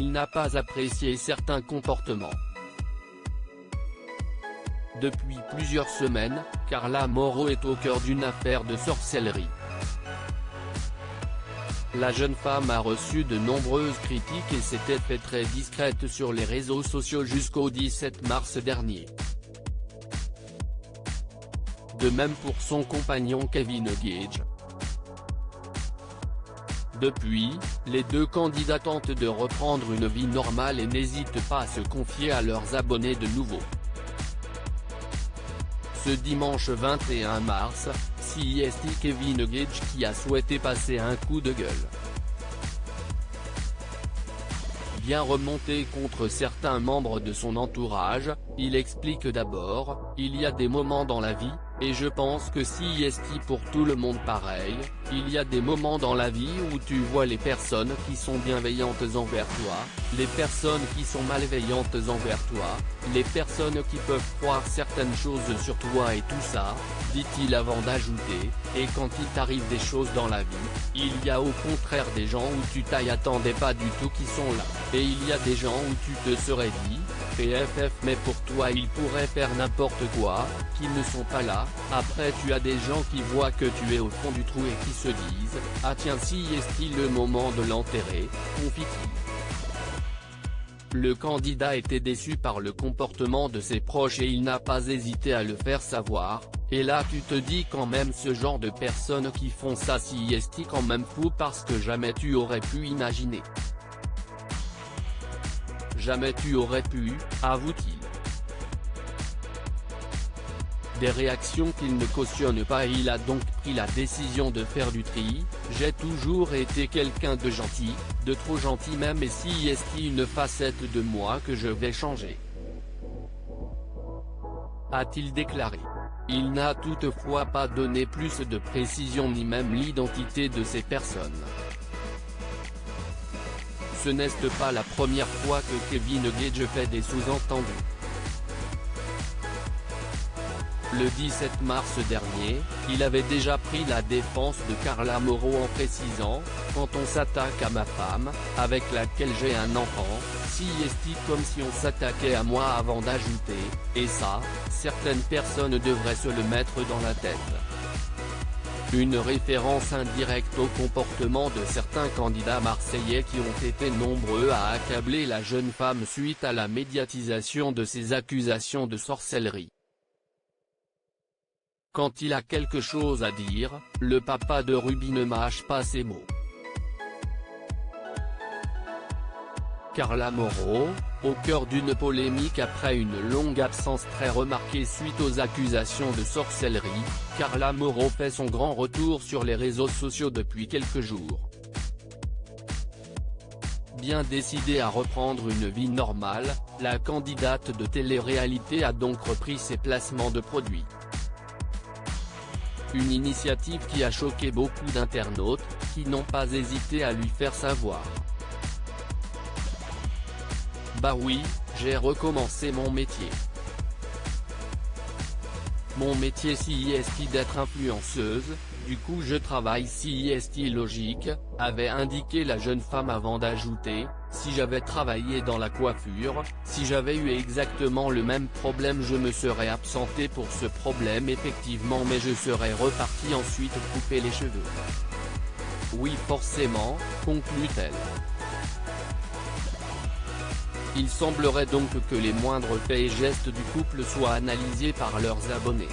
il n'a pas apprécié certains comportements. Depuis plusieurs semaines, Carla Mauro est au cœur d'une affaire de sorcellerie. La jeune femme a reçu de nombreuses critiques et s'était fait très discrète sur les réseaux sociaux jusqu'au 17 mars dernier. De même pour son compagnon Kevin Gage. Depuis, les deux candidats tentent de reprendre une vie normale et n'hésitent pas à se confier à leurs abonnés de nouveau. Ce dimanche 21 mars, c'est Kevin Gage qui a souhaité passer un coup de gueule. Bien remonté contre certains membres de son entourage, il explique d'abord, il y a des moments dans la vie, et je pense que c'est pour tout le monde pareil, il y a des moments dans la vie où tu vois les personnes qui sont bienveillantes envers toi, les personnes qui sont malveillantes envers toi, les personnes qui peuvent croire certaines choses sur toi et tout ça, dit-il avant d'ajouter, et quand il t'arrive des choses dans la vie, il y a au contraire des gens où tu t'y attendais pas du tout qui sont là, et il y a des gens où tu te serais dit, PFF mais pour toi ils pourraient faire n'importe quoi, qui ne sont pas là, après tu as des gens qui voient que tu es au fond du trou et qui se disent, ah tiens si est-il le moment de l'enterrer, confie-t-il. Le candidat était déçu par le comportement de ses proches et il n'a pas hésité à le faire savoir, et là tu te dis quand même ce genre de personnes qui font ça c'est quand même fou parce que jamais tu aurais pu imaginer. Jamais tu aurais pu, avoue-t-il. Des réactions qu'il ne cautionne pas et il a donc pris la décision de faire du tri, j'ai toujours été quelqu'un de gentil, de trop gentil même et c'est une facette de moi que je vais changer. A-t-il déclaré. Il n'a toutefois pas donné plus de précision ni même l'identité de ces personnes. Ce n'est pas la première fois que Kevin Gage fait des sous-entendus. Le 17 mars dernier, il avait déjà pris la défense de Carla Mauro en précisant, quand on s'attaque à ma femme, avec laquelle j'ai un enfant, c'est comme si on s'attaquait à moi avant d'ajouter, et ça, certaines personnes devraient se le mettre dans la tête. Une référence indirecte au comportement de certains candidats marseillais qui ont été nombreux à accabler la jeune femme suite à la médiatisation de ses accusations de sorcellerie. Quand il a quelque chose à dire, le papa de Ruby ne mâche pas ses mots. Carla Mauro, au cœur d'une polémique après une longue absence très remarquée suite aux accusations de sorcellerie, Carla Mauro fait son grand retour sur les réseaux sociaux depuis quelques jours. Bien décidée à reprendre une vie normale, la candidate de télé-réalité a donc repris ses placements de produits. Une initiative qui a choqué beaucoup d'internautes, qui n'ont pas hésité à lui faire savoir. Bah oui, j'ai recommencé mon métier. Mon métier c'est d'être influenceuse, du coup je travaille c'est logique, avait indiqué la jeune femme avant d'ajouter, si j'avais travaillé dans la coiffure, si j'avais eu exactement le même problème je me serais absenté pour ce problème effectivement mais je serais reparti ensuite couper les cheveux. Oui forcément, conclut-elle. Il semblerait donc que les moindres faits et gestes du couple soient analysés par leurs abonnés.